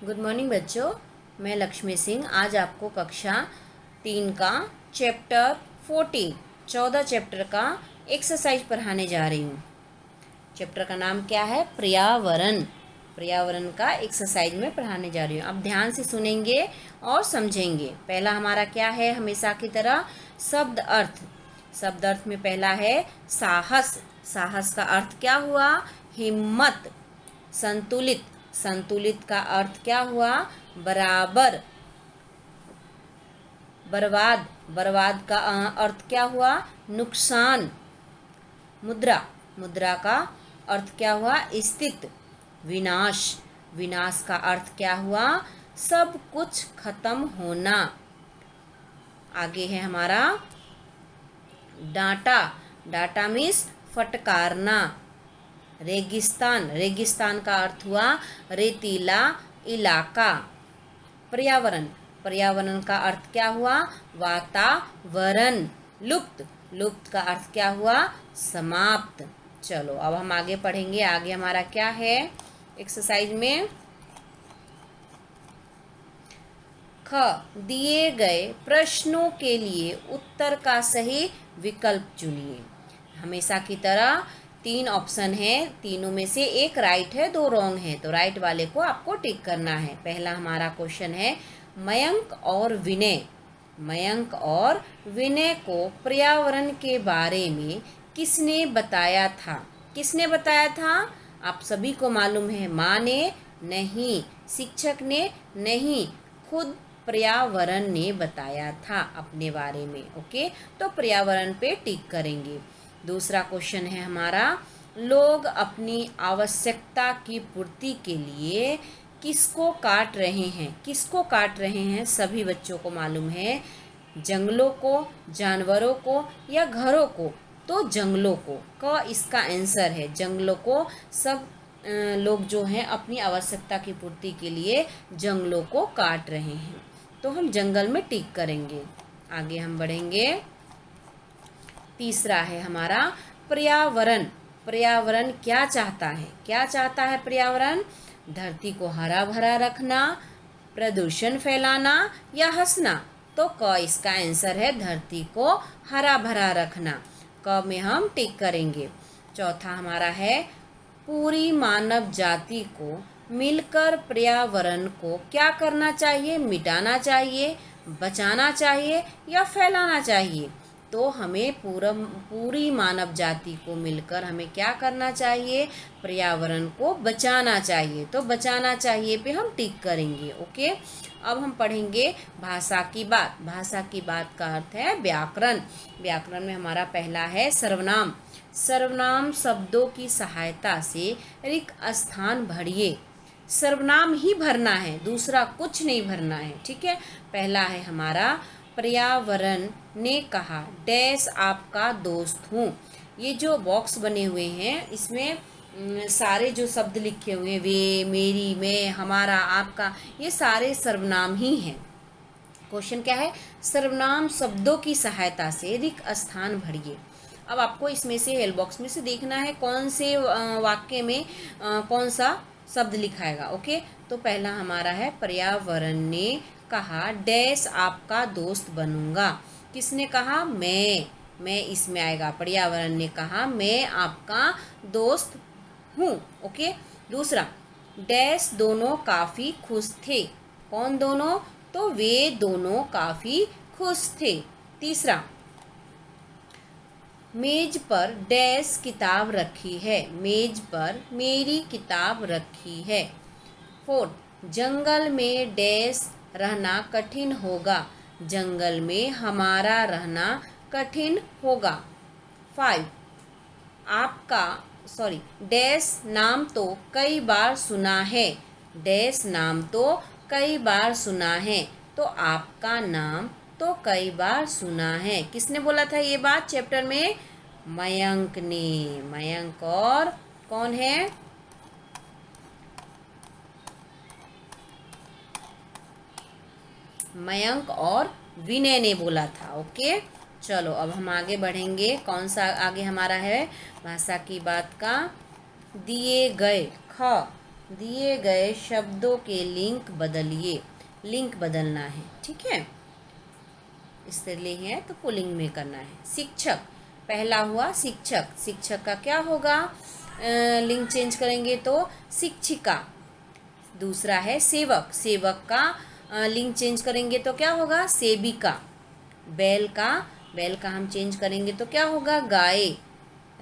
Good morning बच्चों, मैं लक्ष्मी सिंह आज आपको कक्षा 3 का चैप्टर 14 चैप्टर का एक्सरसाइज पढ़ाने जा रही हूँ। चैप्टर का नाम क्या है? पर्यावरण। पर्यावरण का एक्सरसाइज में पढ़ाने जा रही हूँ। अब ध्यान से सुनेंगे और समझेंगे। पहला हमारा क्या है? हमेशा की तरह शब्द अर्थ। शब्द अर्थ में पहला है साहस। साहस का अर्थ क्या हुआ? हिम्मत। संतुलित। संतुलित का अर्थ क्या हुआ? बराबर। बर्बाद। बर्बाद का अर्थ क्या हुआ? नुकसान। मुद्रा। मुद्रा का अर्थ क्या हुआ? स्थिति। विनाश। विनाश का अर्थ क्या हुआ? सब कुछ खत्म होना। आगे है हमारा डांटा। डांटा मीन्स फटकारना। रेगिस्तान। रेगिस्तान का अर्थ हुआ रेतीला इलाका। पर्यावरण। पर्यावरण का अर्थ क्या हुआ? वातावरण। लुप्त। लुप्त का अर्थ क्या हुआ? समाप्त। चलो अब हम आगे पढ़ेंगे। आगे हमारा क्या है एक्सरसाइज में? ख, दिए गए प्रश्नों के लिए उत्तर का सही विकल्प चुनिए। हमेशा की तरह 3 ऑप्शन है, तीनों में से एक राइट है, 2 रॉन्ग है, तो राइट वाले को आपको टिक करना है। पहला हमारा क्वेश्चन है, मयंक और विनय। मयंक और विनय को पर्यावरण के बारे में किसने बताया था? किसने बताया था? आप सभी को मालूम है। माँ ने? नहीं। शिक्षक ने? नहीं। खुद पर्यावरण ने बताया था अपने बारे में। ओके, तो पर्यावरण पे टिक करेंगे। दूसरा क्वेश्चन है हमारा, लोग अपनी आवश्यकता की पूर्ति के लिए किसको काट रहे हैं? किसको काट रहे हैं? सभी बच्चों को मालूम है। जंगलों को, जानवरों को या घरों को? तो जंगलों को का इसका आंसर है। जंगलों को सब लोग जो हैं अपनी आवश्यकता की पूर्ति के लिए जंगलों को काट रहे हैं, तो हम जंगल में टिक करेंगे। आगे हम बढ़ेंगे। तीसरा है हमारा पर्यावरण। पर्यावरण क्या चाहता है? क्या चाहता है पर्यावरण? धरती को हरा भरा रखना, प्रदूषण फैलाना या हंसना? तो क इसका आंसर है धरती को हरा भरा रखना। क में हम टिक करेंगे। चौथा हमारा है, पूरी मानव जाति को मिलकर पर्यावरण को क्या करना चाहिए? मिटाना चाहिए, बचाना चाहिए या फैलाना चाहिए? तो हमें पूरी मानव जाति को मिलकर हमें क्या करना चाहिए? पर्यावरण को बचाना चाहिए। तो बचाना चाहिए पे हम टिक करेंगे। ओके, अब हम पढ़ेंगे भाषा की बात। भाषा की बात का अर्थ है व्याकरण। व्याकरण में हमारा पहला है सर्वनाम। सर्वनाम शब्दों की सहायता से रिक्त स्थान भरिए। सर्वनाम ही भरना है, दूसरा कुछ नहीं भरना है। ठीक है, पहला है हमारा, पर्यावरण ने कहा डैश आपका दोस्त हूँ। ये जो बॉक्स बने हुए हैं इसमें सारे जो शब्द लिखे हुए हैं, वे, मेरी, मैं, हमारा, आपका, ये सारे सर्वनाम ही हैं। क्वेश्चन क्या है? सर्वनाम शब्दों की सहायता से रिक्त स्थान भरिए। अब आपको इसमें से हेल्प बॉक्स में से देखना है कौन से वाक्य में कौन सा शब्द लिखाएगा। ओके, तो पहला हमारा है, पर्यावरण ने कहा डैश आपका दोस्त बनूंगा। किसने कहा? मैं इसमें आएगा। पर्यावरण ने कहा मैं आपका दोस्त हूँ। ओके, दूसरा, डैश दोनों काफ़ी खुश थे। कौन दोनों? तो वे दोनों काफ़ी खुश थे। तीसरा, मेज पर डैश किताब रखी है। मेज पर मेरी किताब रखी है। फोर्थ, जंगल में डैश रहना कठिन होगा। जंगल में हमारा रहना कठिन होगा। 5, आपका डैश नाम तो कई बार सुना है। डैश नाम तो कई बार सुना है। तो आपका नाम तो कई बार सुना है। किसने बोला था ये बात चैप्टर में? मयंक ने। मयंक और कौन है? मयंक और विनय ने बोला था। ओके, चलो अब हम आगे बढ़ेंगे। कौन सा आगे हमारा है भाषा की बात का? दिए गए। ख, दिए गए शब्दों के लिंक बदलिए। लिंक बदलना है, ठीक है। स्त्रीलिंग है तो पुल्लिंग में करना है। शिक्षक, पहला हुआ शिक्षक, शिक्षक का क्या होगा, लिंग चेंज करेंगे तो शिक्षिका। दूसरा है सेवक, सेवक का लिंग चेंज करेंगे तो क्या होगा, सेविका। बैल का, बैल का हम चेंज करेंगे तो क्या होगा, गाय।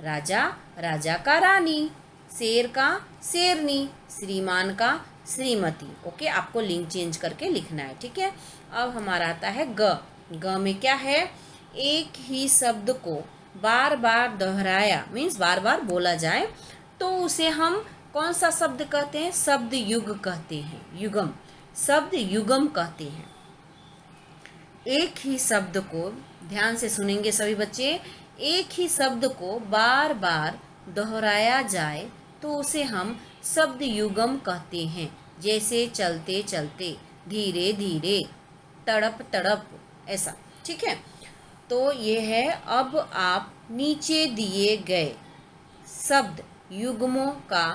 राजा, राजा का रानी। शेर का शेरनी। श्रीमान का श्रीमती। ओके, आपको लिंग चेंज करके लिखना है, ठीक है। अब हमारा आता है ग। ग में क्या है, एक ही शब्द को बार बार दोहराया, मीन्स बार बार बोला जाए तो उसे हम कौन सा शब्द कहते हैं, शब्द युग कहते हैं, युगम, शब्द युगम कहते हैं। एक ही शब्द को, ध्यान से सुनेंगे सभी बच्चे, एक ही शब्द को बार बार दोहराया जाए तो उसे हम शब्द युगम कहते हैं। जैसे चलते चलते, धीरे धीरे, तड़प तड़प, ऐसा, ठीक है। तो ये है, अब आप नीचे दिए गए शब्द युग्मों का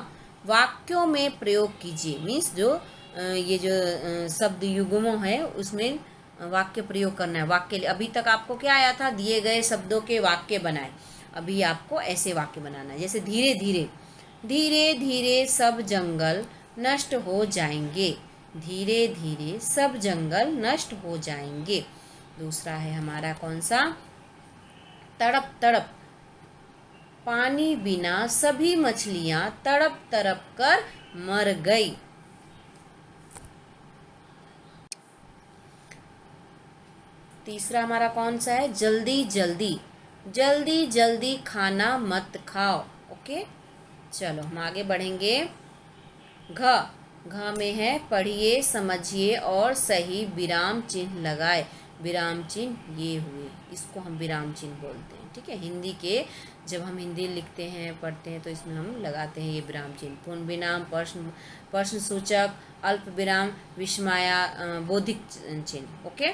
वाक्यों में प्रयोग कीजिए। मीन्स जो ये जो शब्द युग्मों है उसमें वाक्य प्रयोग करना है। वाक्य, अभी तक आपको क्या आया था, दिए गए शब्दों के वाक्य बनाए। अभी आपको ऐसे वाक्य बनाना है, जैसे धीरे धीरे, धीरे धीरे सब जंगल नष्ट हो जाएंगे। धीरे धीरे सब जंगल नष्ट हो जाएंगे। दूसरा है हमारा कौन सा, तड़प तड़प, पानी बिना सभी मछलियां तड़प तड़प कर मर गई। तीसरा हमारा कौन सा है, जल्दी जल्दी, जल्दी जल्दी खाना मत खाओ। ओके, चलो हम आगे बढ़ेंगे। घ, घ में है पढ़िए, समझिए और सही विराम चिन्ह लगाए। विराम चिन्ह ये हुए, इसको हम विराम चिन्ह बोलते हैं, ठीक है। हिंदी के जब हम हिंदी लिखते हैं, पढ़ते हैं तो इसमें हम लगाते हैं ये विराम चिन्ह। पूर्ण विराम, प्रश्न सूचक, अल्प विराम, विस्मया बोधिक चिन्ह। ओके,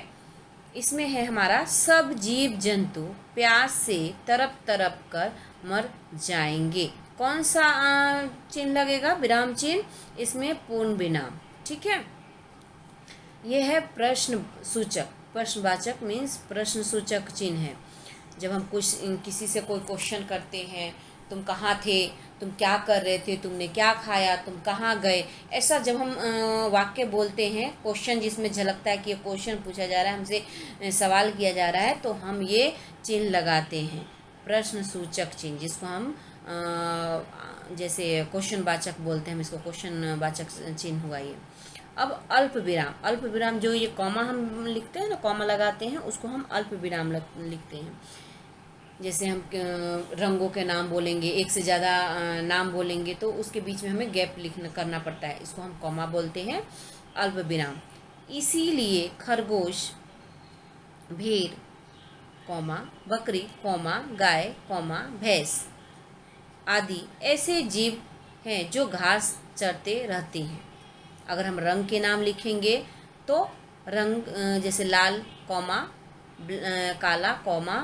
इसमें है हमारा सब जीव जंतु प्यास से तरप तरप कर मर जाएंगे। कौन सा चिन्ह लगेगा, विराम चिन्ह, इसमें पूर्ण विराम, ठीक है। यह है प्रश्न सूचक, प्रश्नवाचक मीन्स प्रश्न सूचक चिन्ह है। जब हम कुछ किसी से कोई क्वेश्चन करते हैं, तुम कहाँ थे, तुम क्या कर रहे थे, तुमने क्या खाया, तुम कहाँ गए, ऐसा जब हम वाक्य बोलते हैं, क्वेश्चन जिसमें झलकता है कि ये क्वेश्चन पूछा जा रहा है, हमसे सवाल किया जा रहा है, तो हम ये चिन्ह लगाते हैं, प्रश्न सूचक चिन्ह, जिसको हम जैसे क्वेश्चन वाचक बोलते हैं, हम इसको क्वेश्चन वाचक चिन्ह हुआ ये। अब अल्प विराम, अल्प विराम जो ये कॉमा हम लिखते हैं ना, कॉमा लगाते हैं, उसको हम अल्प विराम लिखते हैं। जैसे हम रंगों के नाम बोलेंगे, एक से ज़्यादा नाम बोलेंगे तो उसके बीच में हमें गैप लिखना करना पड़ता है, इसको हम कॉमा बोलते हैं, अल्प विराम। इसीलिए खरगोश, भेड़, कॉमा, बकरी, कॉमा, गाय, कॉमा, भैंस आदि ऐसे जीव हैं जो घास चरते रहते हैं। अगर हम रंग के नाम लिखेंगे तो रंग जैसे लाल, कॉमा, काला, कॉमा,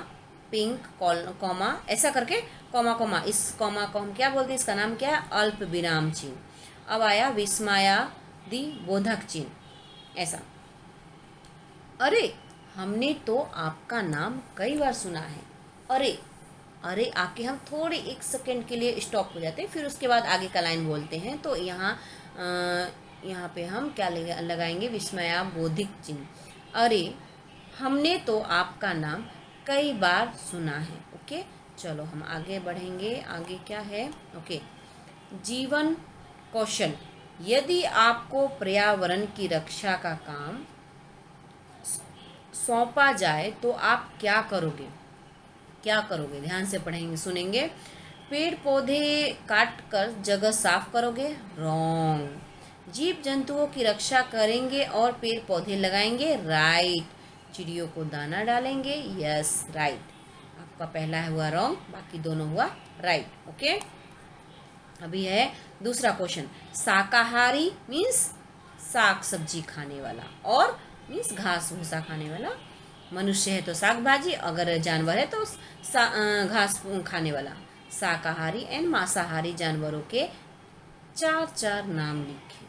पिंक, कॉमा, ऐसा करके कॉमा कॉमा, इस कॉमा को हम क्या बोलते हैं, इसका नाम क्या है, अल्प विराम चिन्ह। अब आया विस्मयादि बोधक चिन्ह, ऐसा, अरे हमने तो आपका नाम कई बार सुना है। अरे, अरे आके हम थोड़े एक सेकेंड के लिए स्टॉप हो जाते हैं, फिर उसके बाद आगे का लाइन बोलते हैं। तो यहाँ पे हम क्या लगाएंगे, विस्मयाबोधिक चिन्ह। अरे हमने तो आपका नाम कई बार सुना है। ओके, चलो हम आगे बढ़ेंगे। आगे क्या है, ओके, जीवन कौशल, यदि आपको पर्यावरण की रक्षा का काम सौंपा जाए तो आप क्या करोगे, क्या करोगे, ध्यान से पढ़ेंगे, सुनेंगे। पेड़ पौधे काट कर जगह साफ करोगे, रॉन्ग। जीव जंतुओं की रक्षा करेंगे और पेड़ पौधे लगाएंगे, राइट। चिड़ियों को दाना डालेंगे, यस, राइट। आपका पहला हुआ रॉन्ग, बाकी दोनों हुआ राइट। ओके, अभी है दूसरा क्वेश्चन। शाकाहारी मीन्स साग सब्जी खाने वाला, और मीन्स घास भूसा खाने वाला। मनुष्य है तो साग भाजी, अगर जानवर है तो घास खाने वाला। शाकाहारी एंड मांसाहारी जानवरों के चार चार नाम लिखें।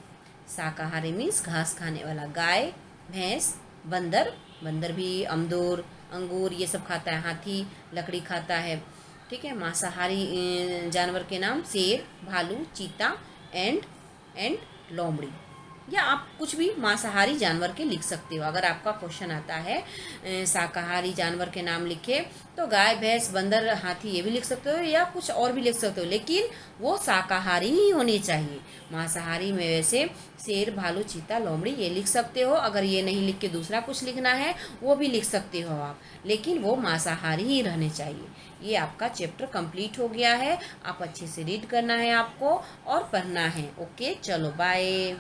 शाकाहारी मीन्स घास खाने वाला, गाय, भैंस, बंदर, बंदर भी अमदूर, अंगूर ये सब खाता है, हाथी लकड़ी खाता है। ठीक है। मांसाहारी जानवर के नाम शेर, भालू, चीता, एंड लोमड़ी, या आप कुछ भी मांसाहारी जानवर के लिख सकते हो। अगर आपका क्वेश्चन आता है शाकाहारी जानवर के नाम लिखे, तो गाय, भैंस, बंदर, हाथी ये भी लिख सकते हो, या कुछ और भी लिख सकते हो, लेकिन वो शाकाहारी ही होने चाहिए। मांसाहारी में वैसे शेर, भालू, चीता, लोमड़ी ये लिख सकते हो। अगर ये नहीं लिख के दूसरा कुछ लिखना है वो भी लिख सकते हो आप, लेकिन वो मांसाहारी ही रहने चाहिए। ये आपका चैप्टर कंप्लीट हो गया है। आप अच्छे से रीड करना है आपको और पढ़ना है। ओके, चलो बाय।